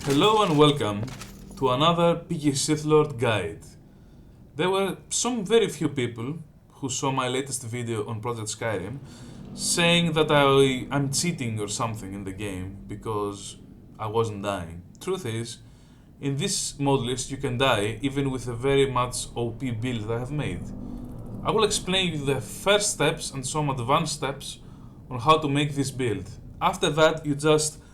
Hello and welcome to another PikisithLord guide. There were some very few people who saw my latest video on Project Skyrim saying that I'm cheating or something in the game because I wasn't dying. Truth is, in this mod list you can die even with a very much OP build that I have made. I will explain you the first steps and some advanced steps on how to make this build. After that,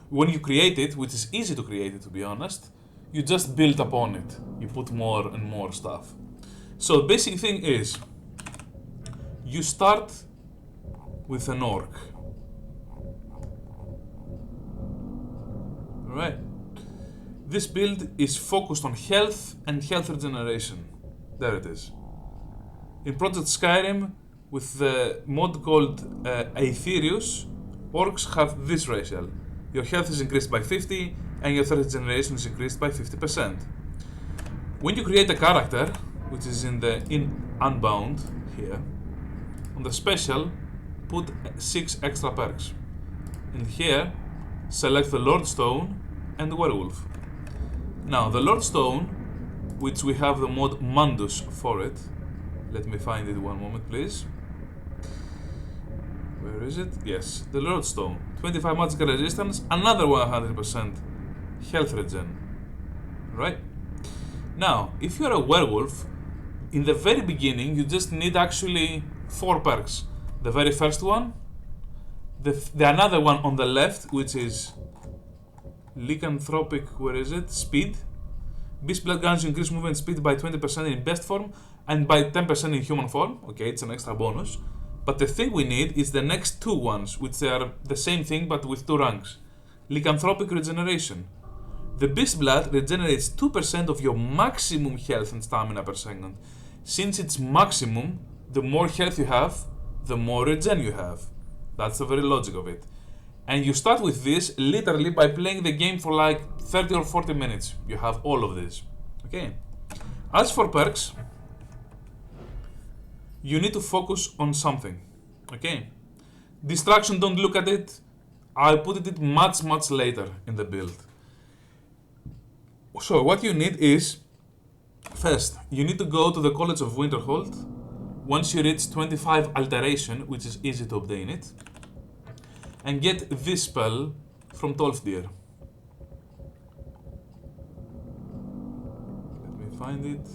when you create it, which is easy to create it to be honest, you just build upon it. You put more and more stuff. So the basic thing is, you start with an orc. Alright. This build is focused on health and health regeneration. There it is. In Project Skyrim, with the mod called Aetherius, orcs have this ratio. Your health is increased by 50 and your third generation is increased by 50%. When you create a character, which is in Unbound here, on the special, put 6 extra perks. And here, select the Lord Stone and Werewolf. Now, the Lord Stone, which we have the mod Mundus for it, let me find it one moment please. Where is it? Yes, the Lord Stone. 25 magical resistance, another 100% health regen. Right? Now, if you're a werewolf, in the very beginning you just need actually 4 perks. The very first one, the another one on the left, which is lycanthropic, where is it? Speed. Beast blood guns increase movement speed by 20% in best form and by 10% in human form. Okay, it's an extra bonus. But the thing we need is the next 2 ones, which are the same thing but with 2 ranks. Lycanthropic regeneration. The beast blood regenerates 2% of your maximum health and stamina per second. Since it's maximum, the more health you have, the more regen you have. That's the very logic of it. And you start with this literally by playing the game for like 30 or 40 minutes. You have all of this. Okay. As for perks, you need to focus on something. Okay. Distraction, don't look at it. I put it much later in the build. So what you need is, first, you need to go to the College of Winterhold. Once you reach 25 alteration, which is easy to obtain it, and get this spell from Tolfdir. Let me find it.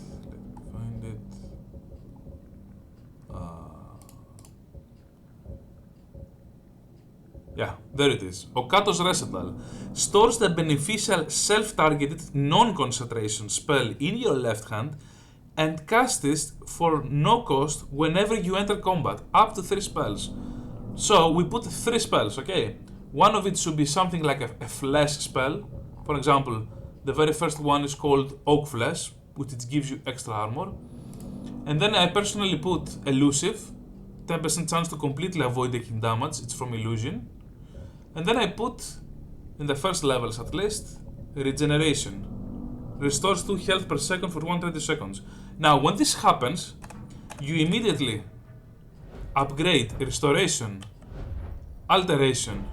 Yeah, there it is. Okatos Recital stores the beneficial self-targeted non-concentration spell in your left hand and cast it for no cost whenever you enter combat, up to 3 spells. So we put 3 spells, okay? One of it should be something like a flesh spell. For example, the very first one is called Oak Flesh, which it gives you extra armor. And then I personally put Elusive, 10% chance to completely avoid taking damage, it's from Illusion. And then I put, in the first levels at least, Regeneration. Restores 2 health per second for 120 seconds. Now, when this happens, you immediately upgrade Restoration, Alteration,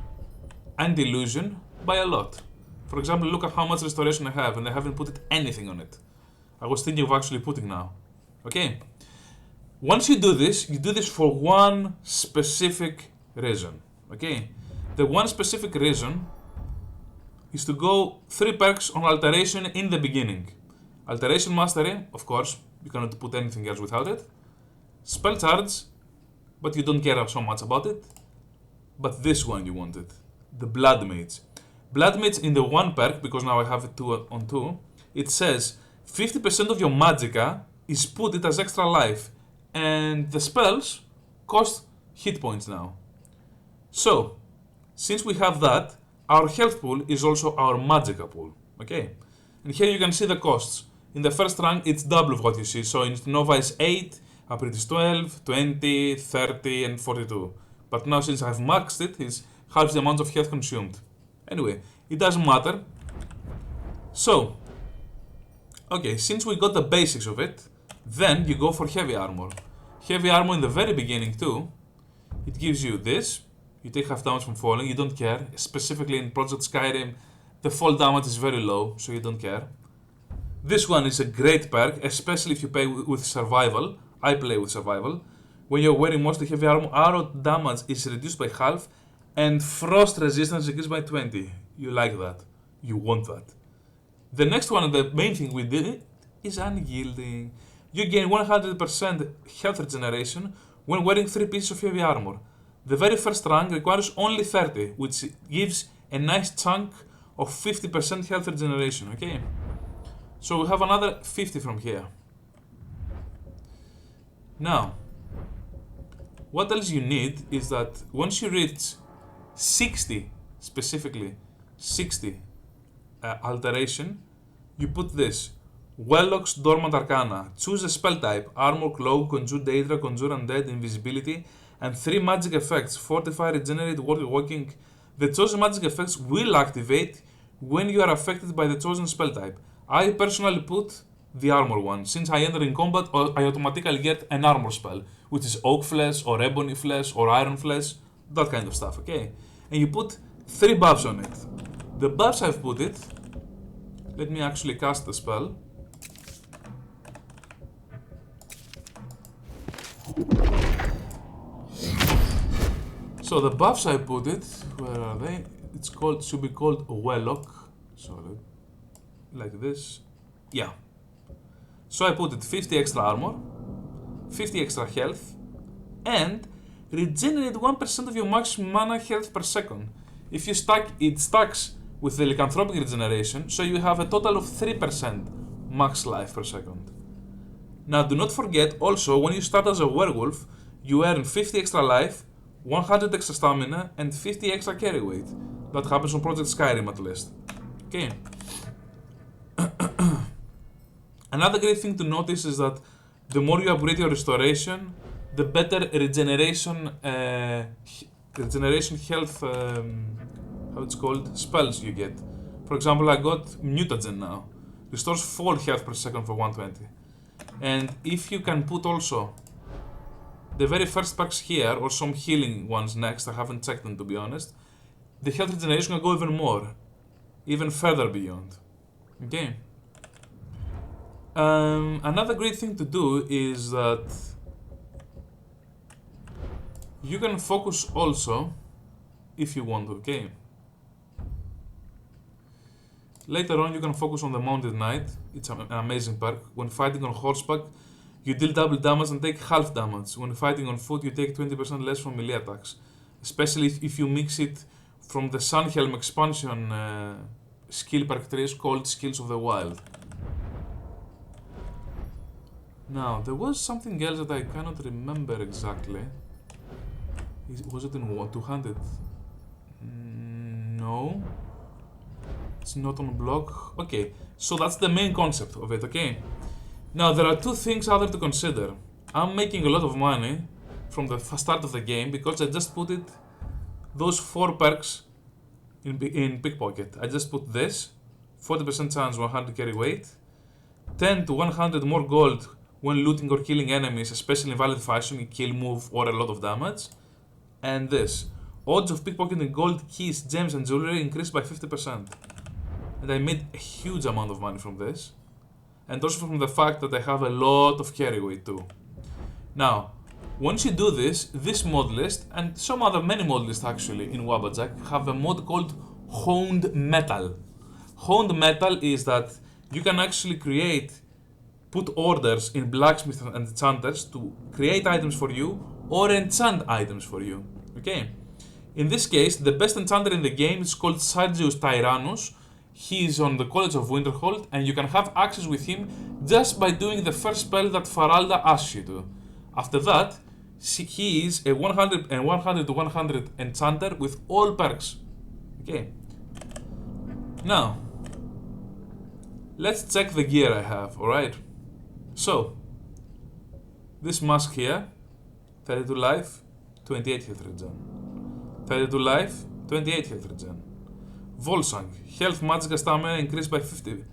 and Illusion by a lot. For example, look at how much Restoration I have, and I haven't put anything on it. I was thinking of actually putting now. Okay? Once you do this for one specific reason. Okay? The one specific reason is to go 3 perks on Alteration in the beginning. Alteration Mastery, of course, you cannot put anything else without it. Spell Charge, but you don't care so much about it. But this one you want it. The Blood Mage. Blood Mage in the 1 perk, because now I have it 2 on 2, it says 50% of your magicka is put it as extra life. And the spells cost hit points now. So, since we have that, our health pool is also our magicka pool. Okay? And here you can see the costs. In the first rank, it's double of what you see. So in Nova is 8, Upgrade is 12, 20, 30, and 42. But now since I've maxed it, it's half the amount of health consumed. Anyway, it doesn't matter. So, okay, since we got the basics of it, then you go for heavy armor. Heavy armor in the very beginning too, it gives you this. You take half damage from falling, you don't care. Specifically in Project Skyrim, The fall damage is very low, so you don't care. This one is a great perk, especially if you play with survival. I play with survival. When you're wearing mostly heavy armor, arrow damage is reduced by half, and frost resistance increased by 20. You like that. You want that. The next one, the main thing we did, is unyielding. You gain 100% health regeneration when wearing 3 pieces of heavy armor. The very first rank requires only 30, which gives a nice chunk of 50% health regeneration, okay? So we have another 50 from here. Now, what else you need is that once you reach 60, specifically 60 alteration, you put this. Welloc's Dormant Arcana. Choose a spell type. Armor, Cloak, Conjure Daedra, Conjure Undead, Invisibility, and 3 magic effects. Fortify, Regenerate, Walking. The chosen magic effects will activate when you are affected by the chosen spell type. I personally put the armor one. Since I enter in combat, I automatically get an armor spell, which is Oak Flesh, or Ebony Flesh, or Iron Flesh, that kind of stuff, okay? And you put 3 buffs on it. The buffs I've put it, let me actually cast the spell. So the buffs I put it, where are they? It's called, should be called Wellock. Sorry, like this. Yeah. So I put it 50 extra armor, 50 extra health, and regenerate 1% of your maximum mana health per second. If you stack, it stacks with the lycanthropic regeneration, so you have a total of 3% max life per second. Now do not forget also, when you start as a werewolf, you earn 50 extra life, 100 extra stamina, and 50 extra carry weight. That happens on Project Skyrim at least. Okay. Another great thing to notice is that the more you upgrade your restoration, the better regeneration health, how it's called, spells you get. For example, I got Mutagen now. Restores 4 health per second for 120. And if you can put also the very first perks here, or some healing ones next, I haven't checked them to be honest, the health regeneration can go even more, even further beyond. Okay. Another great thing to do is that you can focus also, if you want to, okay? Later on you can focus on the Mounted Knight. It's an amazing perk. When fighting on horseback, you deal double damage and take half damage. When fighting on foot, you take 20% less from melee attacks. Especially if you mix it from the Sunhelm expansion skill perk trees called Skills of the Wild. Now, there was something else that I cannot remember exactly. Was it in 200? No. It's not on block. Okay, so that's the main concept of it, okay? Now, there are 2 things other to consider. I'm making a lot of money from the start of the game because I just put it, those 4 perks in Pickpocket. I just put this, 40% chance 100 carry weight, 10 to 100 more gold when looting or killing enemies, especially in valid fashion, kill move or a lot of damage. And this, odds of pickpocketing gold, keys, gems and jewelry increased by 50%. And I made a huge amount of money from this. And also from the fact that I have a lot of carry weight too. Now, once you do this mod list, and some other many mod lists actually in Wabbajack, have a mod called Honed Metal. Honed Metal is that you can actually put orders in blacksmiths and enchanters to create items for you or enchant items for you. Okay? In this case, the best enchanter in the game is called Sargeus Tyrannus. He is on the College of Winterhold, and you can have access with him just by doing the first spell that Faralda asks you to. After that, he is a 100 and 100 to 100 enchanter with all perks. Okay. Now, let's check the gear I have, alright? So, this mask here, 32 life, 28 health regen. 32 life, 28 health regen. Volsang, health, magicka, stamina increased by 50.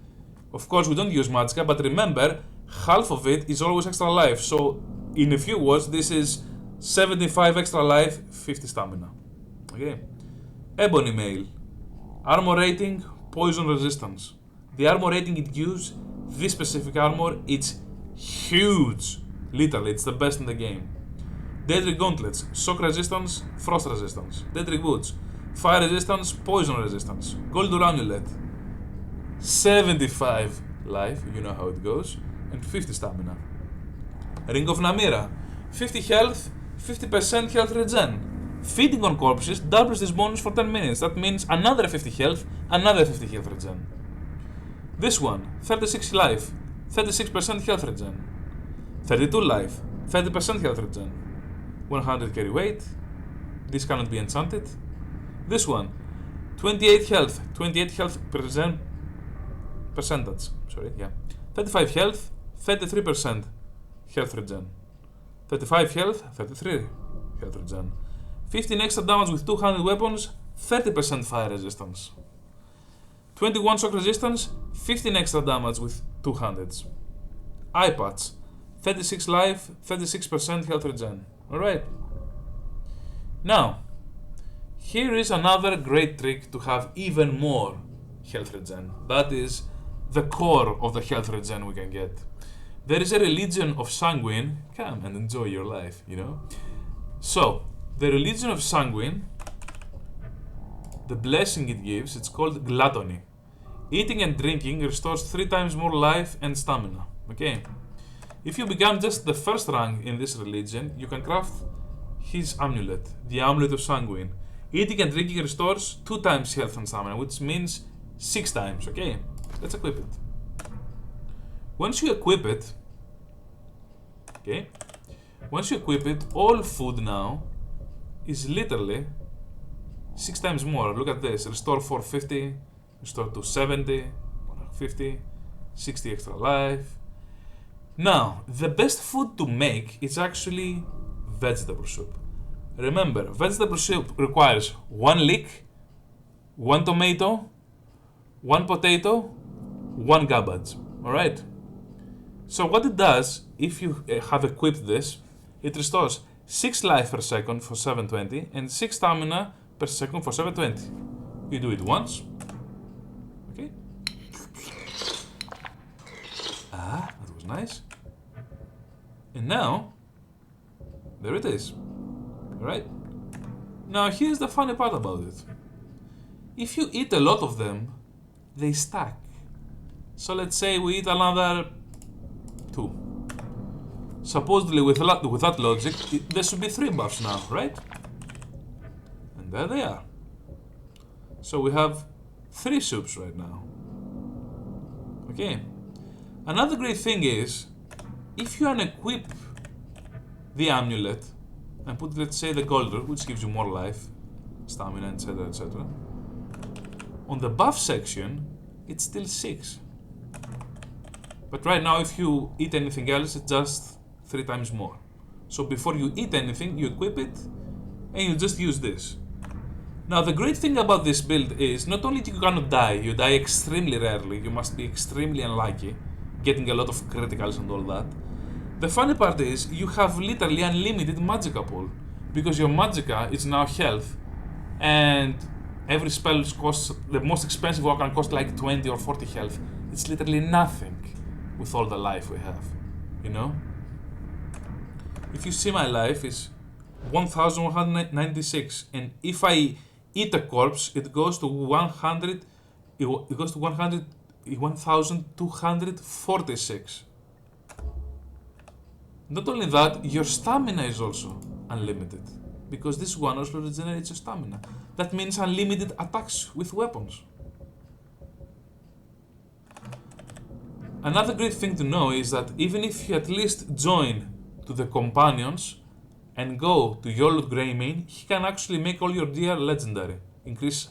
Of course, we don't use magicka, but remember, half of it is always extra life. So, in a few words, this is 75 extra life, 50 stamina. Okay. Ebony mail. Armor rating, poison resistance. The armor rating it gives, this specific armor, it's huge. Literally, it's the best in the game. Deadly gauntlets, shock resistance, frost resistance. Deadly boots, fire resistance, poison resistance. Goldur amulet, 75 life, you know how it goes, and 50 stamina. Ring of Namira, 50 health, 50% health regen. Feeding on corpses doubles this bonus for 10 minutes. That means another 50 health, another 50 health regen. This one, 36 life, 36% health regen. 32 life, 30% health regen. 100 carry weight. This cannot be enchanted. This one, 28 health, 28 health percentage. Sorry, yeah. 35 health, 33% health regen. 35 health, 33 health regen. 15 extra damage with 200 weapons, 30% fire resistance. 21 shock resistance, 15 extra damage with 200s. Eye patch, 36 life, 36% health regen. Alright. Now, here is another great trick to have even more health regen. That is the core of the health regen we can get. There is a religion of sanguine. Come and enjoy your life, you know. So, the religion of sanguine, the blessing it gives, it's called gluttony. Eating and drinking restores 3 times more life and stamina. Okay? If you become just the first rank in this religion, you can craft his amulet, the amulet of sanguine. Eating and drinking restores 2 times health and stamina, which means 6 times. Okay? Let's equip it. Once you equip it, okay? Once you equip it, all food now is literally 6 times more. Look at this. Restore 450, restore 270, 150, 60 extra life. Now, the best food to make is actually vegetable soup. Remember, vegetable soup requires 1 leek, 1 tomato, 1 potato, 1 cabbage. Alright? So what it does, if you have equipped this, it restores 6 life per second for 720 and 6 stamina per second for 720. You do it once. Okay. Ah, that was nice. And now, there it is. Alright? Now here's the funny part about it. If you eat a lot of them, they stack. So let's say we eat another 2. Supposedly with that logic, there should be 3 buffs now, right? And there they are. So we have 3 soups right now. Okay. Another great thing is, if you unequip the amulet and put, let's say, the Goldur, which gives you more life, stamina, etc., etc., on the buff section, it's still 6. But right now, if you eat anything else, it's just 3 times more. So before you eat anything, you equip it, and you just use this. Now, the great thing about this build is, not only you cannot die, you die extremely rarely, you must be extremely unlucky, getting a lot of criticals and all that. The funny part is, you have literally unlimited magicka pool, because your magicka is now health, and every spell costs, the most expensive one can cost like 20 or 40 health. It's literally nothing with all the life we have, you know? If you see, my life is 1196, and if I eat a corpse, it goes to 100, it goes to 1246. Not only that, your stamina is also unlimited, because this one also regenerates your stamina. That means unlimited attacks with weapons. Another great thing to know is that even if you at least join to the companions and go to Yolud Greymane, he can actually make all your gear legendary, increase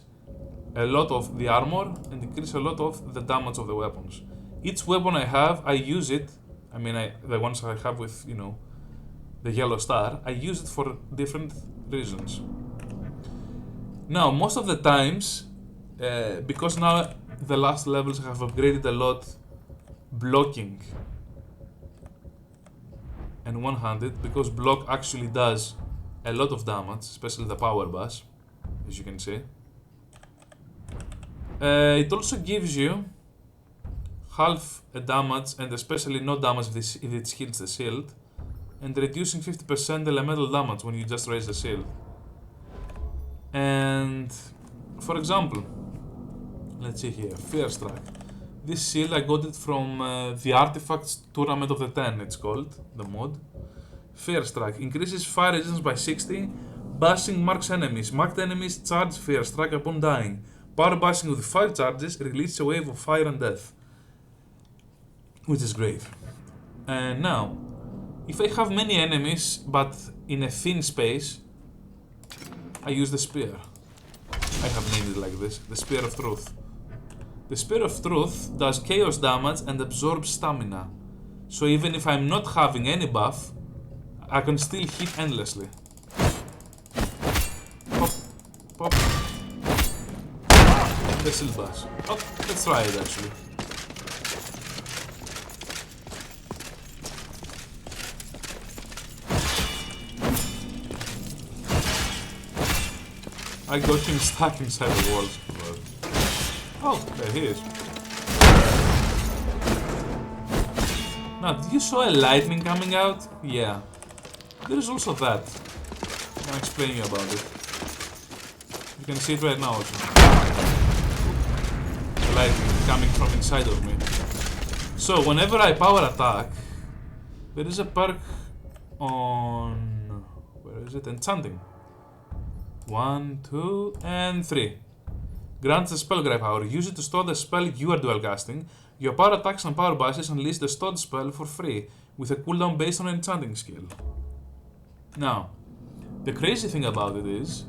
a lot of the armor and increase a lot of the damage of the weapons. Each weapon I have, I use it, the ones I have with, you know, the yellow star, I use it for different reasons. Now, most of the times, because now the last levels have upgraded a lot blocking and one-handed, because block actually does a lot of damage, especially the power bash, as you can see. It also gives you half a damage and especially no damage if it heals the shield, and reducing 50% elemental damage when you just raise the shield. And for example, let's see here, Fear Strike. This shield I got it from the Artifacts Tournament of the 10, it's called, the mod. Fear Strike increases fire resistance by 60. Bashing marks enemies. Marked enemies charge Fear Strike upon dying. Power bashing with fire charges releases a wave of fire and death, which is great. And now, if I have many enemies but in a thin space, I use the Spear. I have named it like this, the Spear of Truth. The Spear of Truth does chaos damage and absorbs stamina. So even if I'm not having any buff, I can still hit endlessly. Pop, pop. The shield bash. Oh, let's try it actually. I got him stuck inside the walls. Oh, there he is. Now, did you saw a lightning coming out? Yeah. There is also that. I'll explain you about it. You can see it right now also. The lightning coming from inside of me. So, whenever I power attack, there is a perk on... where is it? Enchanting. 1, 2, and 3. Grants the spell grave power. Use it to store the spell you are dual casting. Your power attacks and power bashes unleash the stored spell for free, with a cooldown based on an enchanting skill. Now, the crazy thing about it is,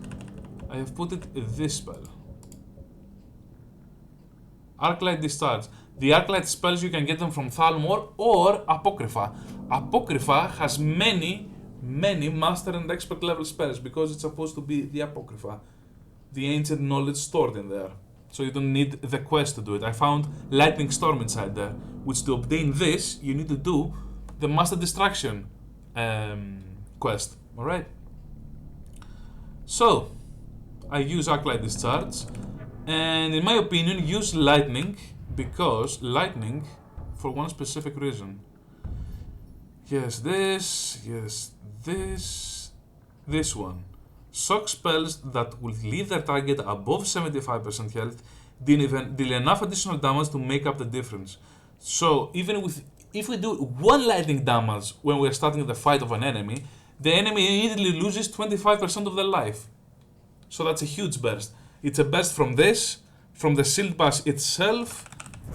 I have put it this spell. Arclight Discharge. The Arclight spells you can get them from Thalmor or Apocrypha. Apocrypha has many master and expert level spells because it's supposed to be the Apocrypha, the ancient knowledge stored in there. So you don't need the quest to do it. I found Lightning Storm inside there, which to obtain this, you need to do the Master Distraction quest. Alright? So, I use Arclight Discharge, and in my opinion, use Lightning, because Lightning, for one specific reason. Yes, this one. Shock spells that will leave their target above 75% health deal enough additional damage to make up the difference. So even if we do one lightning damage when we're starting the fight of an enemy, the enemy immediately loses 25% of their life. So that's a huge burst. It's a burst from this, from the shield bash itself,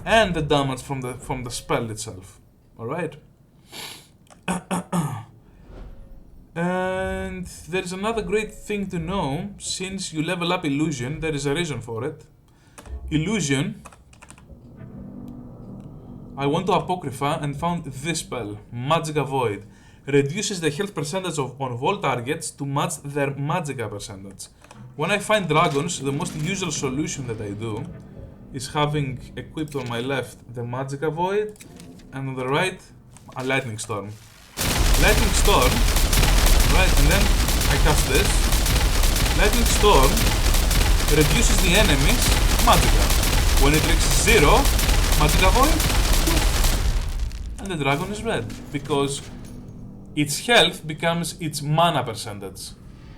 and the damage from the spell itself. Alright? And there is another great thing to know. Since you level up Illusion, there is a reason for it. Illusion, I went to Apocrypha and found this spell, Magicka Void. Reduces the health percentage on all targets to match their Magicka percentage. When I find dragons, the most usual solution that I do is having equipped on my left the Magicka Void, and on the right, a Lightning Storm. Lightning Storm, right, and then I cast this. Lightning Storm reduces the enemy's Magicka. When it reaches 0, Magicka Void, and the dragon is red, because its health becomes its mana percentage.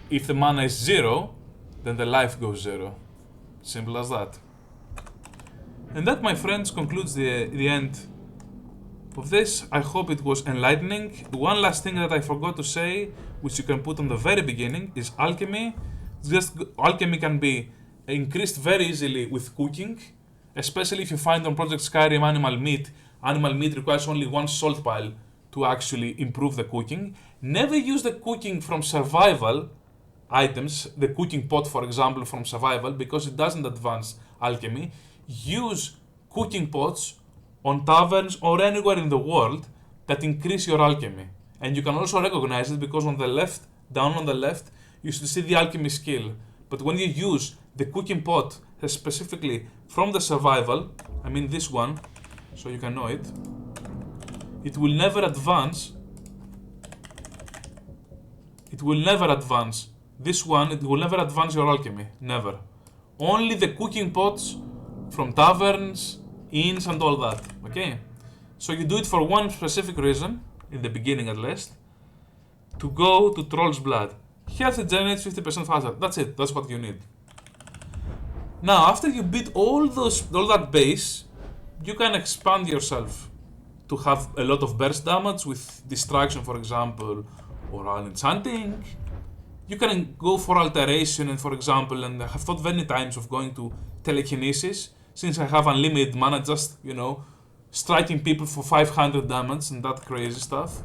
If the mana is 0, then the life goes 0. Simple as that. And that, my friends, concludes the end of this. I hope it was enlightening. One last thing that I forgot to say, which you can put on the very beginning, is alchemy. Alchemy can be increased very easily with cooking, especially if you find on Project Skyrim animal meat. Animal meat requires only one salt pile to actually improve the cooking. Never use the cooking from survival items, the cooking pot for example from survival, because it doesn't advance alchemy. Use cooking pots on taverns or anywhere in the world that increase your alchemy. And you can also recognize it because on the left, down on the left, you should see the alchemy skill. But when you use the cooking pot specifically from the survival, I mean this one, so you can know it, it will never advance. It will never advance. This one, it will never advance your alchemy. Never. Only the cooking pots from taverns, inns, and all that. Okay? So you do it for one specific reason, in the beginning at least, to go to Troll's Blood. Health generates 50% faster. That's it. That's what you need. Now, after you beat all that base, you can expand yourself to have a lot of burst damage with distraction, for example, or enchanting. You can go for alteration, and for example, and I have thought many times of going to telekinesis, since I have unlimited mana, just, you know, striking people for 500 damage and that crazy stuff.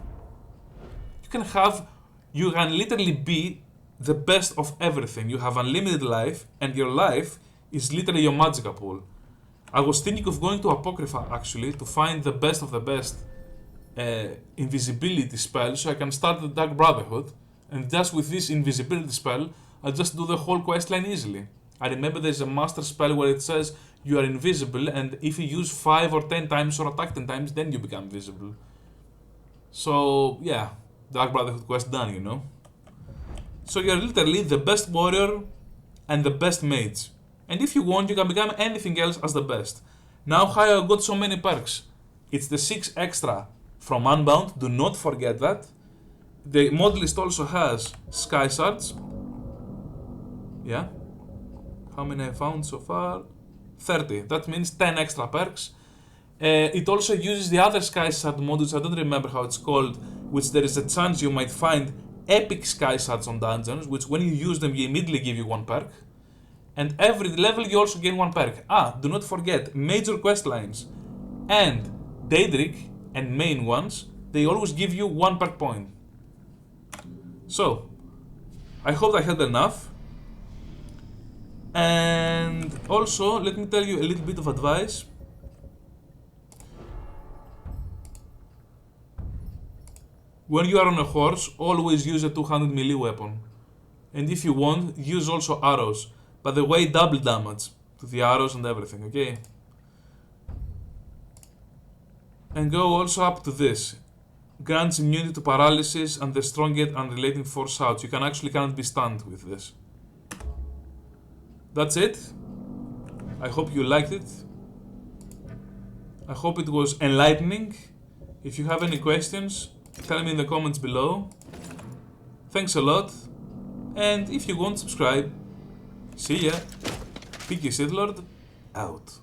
You can literally be the best of everything. You have unlimited life, and your life is literally your magica pool. I was thinking of going to Apocrypha actually to find the best of the best invisibility spell so I can start the Dark Brotherhood, and just with this invisibility spell I'll just do the whole questline easily. I remember there's a master spell where it says you are invisible, and if you use 5 or 10 times or attack 10 times, then you become visible. So yeah, Dark Brotherhood quest done, you know. So you're literally the best warrior and the best mage. And if you want, you can become anything else as the best. Now how I got so many perks. It's the 6 extra from Unbound, do not forget that. The mod list also has Sky Shards. Yeah. How many I found so far? 30. That means 10 extra perks. It also uses the other Sky Shard mod, which I don't remember how it's called, which there is a chance you might find epic Sky Shards on dungeons, which when you use them, you immediately give you 1 perk. And every level you also gain 1 perk. Do not forget, major quest lines and Daedric and main ones, they always give you 1 perk point. So, I hope I had enough. And also, let me tell you a little bit of advice. When you are on a horse, always use a 200 melee weapon. And if you want, use also arrows. By the way, double damage to the arrows and everything, okay? And go also up to this. Grants immunity to paralysis and the strong yet unrelating force shouts. You cannot be stunned with this. That's it. I hope you liked it. I hope it was enlightening. If you have any questions, tell me in the comments below. Thanks a lot. And if you want, subscribe. See ya. PikisithLord out.